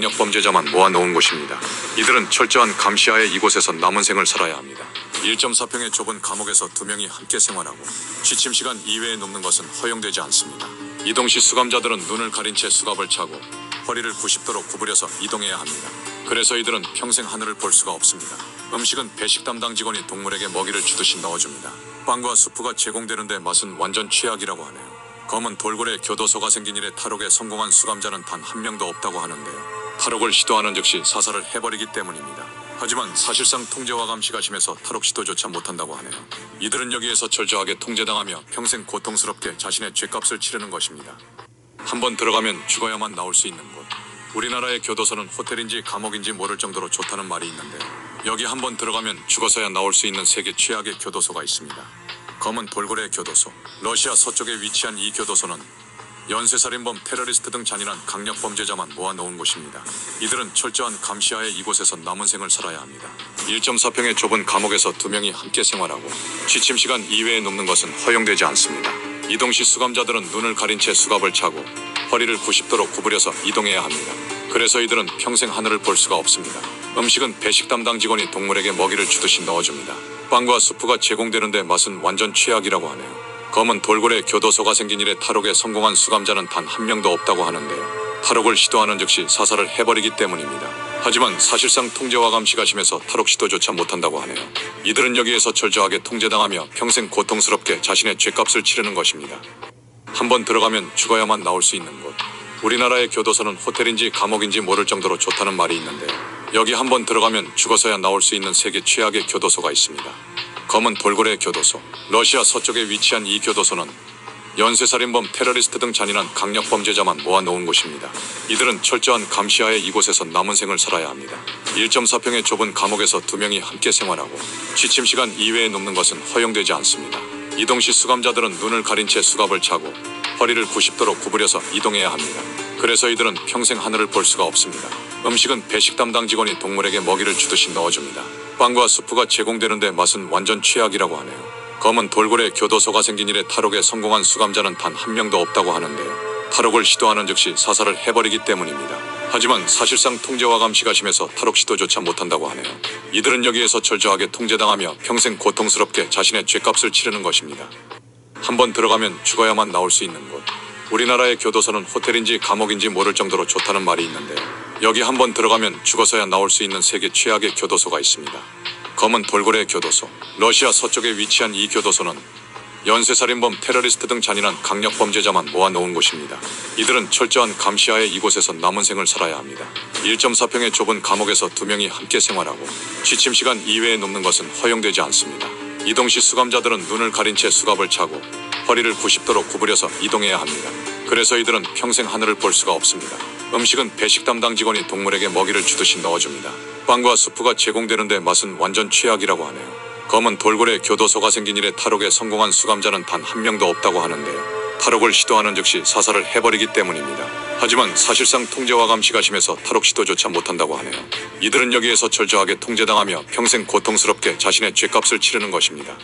강력범죄자만 모아놓은 곳입니다. 이들은 철저한 감시하에 이곳에서 남은 생을 살아야 합니다. 1.4평의 좁은 감옥에서 2명이 함께 생활하고 취침 시간 이외에 눕는 것은 허용되지 않습니다. 이동시 수감자들은 눈을 가린 채 수갑을 차고 허리를 90도로 구부려서 이동해야 합니다. 그래서 이들은 평생 하늘을 볼 수가 없습니다. 음식은 배식 담당 직원이 동물에게 먹이를 주듯이 넣어줍니다. 빵과 수프가 제공되는데 맛은 완전 최악이라고 하네요. 검은 돌고래 교도소가 생긴 이래 탈옥에 성공한 수감자는 단 한 명도 없다고 하는데요. 탈옥을 시도하는 즉시 사살을 해버리기 때문입니다. 하지만 사실상 통제와 감시가 심해서 탈옥 시도조차 못한다고 하네요. 이들은 여기에서 철저하게 통제당하며 평생 고통스럽게 자신의 죗값을 치르는 것입니다. 한번 들어가면 죽어야만 나올 수 있는 곳. 우리나라의 교도소는 호텔인지 감옥인지 모를 정도로 좋다는 말이 있는데요. 여기 한번 들어가면 죽어서야 나올 수 있는 세계 최악의 교도소가 있습니다. 검은 돌고래 교도소. 러시아 서쪽에 위치한 이 교도소는 연쇄살인범, 테러리스트 등 잔인한 강력범죄자만 모아놓은 곳입니다. 이들은 철저한 감시하에 이곳에서 남은 생을 살아야 합니다. 1.4평의 좁은 감옥에서 2명이 함께 생활하고 취침 시간 이외에 눕는 것은 허용되지 않습니다. 이동시 수감자들은 눈을 가린 채 수갑을 차고 허리를 90도로 구부려서 이동해야 합니다. 그래서 이들은 평생 하늘을 볼 수가 없습니다. 음식은 배식 담당 직원이 동물에게 먹이를 주듯이 넣어줍니다. 빵과 수프가 제공되는데 맛은 완전 최악이라고 하네요. 검은 돌고래 교도소가 생긴 이래 탈옥에 성공한 수감자는 단 한 명도 없다고 하는데요. 탈옥을 시도하는 즉시 사살을 해버리기 때문입니다. 하지만 사실상 통제와 감시가 심해서 탈옥 시도조차 못한다고 하네요. 이들은 여기에서 철저하게 통제당하며 평생 고통스럽게 자신의 죗값을 치르는 것입니다. 한번 들어가면 죽어야만 나올 수 있는 곳. 우리나라의 교도소는 호텔인지 감옥인지 모를 정도로 좋다는 말이 있는데요. 여기 한번 들어가면 죽어서야 나올 수 있는 세계 최악의 교도소가 있습니다. 검은 돌고래 교도소. 러시아 서쪽에 위치한 이 교도소는 연쇄살인범, 테러리스트 등 잔인한 강력범죄자만 모아놓은 곳입니다. 이들은 철저한 감시하에 이곳에서 남은 생을 살아야 합니다. 1.4평의 좁은 감옥에서 2명이 함께 생활하고 취침 시간 이외에 눕는 것은 허용되지 않습니다. 이동시 수감자들은 눈을 가린 채 수갑을 차고 허리를 90도로 구부려서 이동해야 합니다. 그래서 이들은 평생 하늘을 볼 수가 없습니다. 음식은 배식 담당 직원이 동물에게 먹이를 주듯이 넣어줍니다. 빵과 수프가 제공되는데 맛은 완전 최악이라고 하네요. 검은 돌고래 교도소가 생긴 이래 탈옥에 성공한 수감자는 단 한 명도 없다고 하는데요. 탈옥을 시도하는 즉시 사살을 해버리기 때문입니다. 하지만 사실상 통제와 감시가 심해서 탈옥 시도조차 못한다고 하네요. 이들은 여기에서 철저하게 통제당하며 평생 고통스럽게 자신의 죗값을 치르는 것입니다. 한번 들어가면 죽어야만 나올 수 있는 곳. 우리나라의 교도소는 호텔인지 감옥인지 모를 정도로 좋다는 말이 있는데요. 여기 한번 들어가면 죽어서야 나올 수 있는 세계 최악의 교도소가 있습니다. 검은 돌고래 교도소. 러시아 서쪽에 위치한 이 교도소는 연쇄살인범, 테러리스트 등 잔인한 강력범죄자만 모아놓은 곳입니다. 이들은 철저한 감시하에 이곳에서 남은 생을 살아야 합니다. 1.4평의 좁은 감옥에서 2명이 함께 생활하고 취침 시간 이외에 눕는 것은 허용되지 않습니다. 이동시 수감자들은 눈을 가린 채 수갑을 차고 허리를 90도로 구부려서 이동해야 합니다. 그래서 이들은 평생 하늘을 볼 수가 없습니다. 음식은 배식 담당 직원이 동물에게 먹이를 주듯이 넣어줍니다. 빵과 수프가 제공되는데 맛은 완전 최악이라고 하네요. 검은 돌고래 교도소가 생긴 이래 탈옥에 성공한 수감자는 단 한 명도 없다고 하는데요. 탈옥을 시도하는 즉시 사살을 해버리기 때문입니다. 하지만 사실상 통제와 감시가 심해서 탈옥 시도조차 못한다고 하네요. 이들은 여기에서 철저하게 통제당하며 평생 고통스럽게 자신의 죗값을 치르는 것입니다.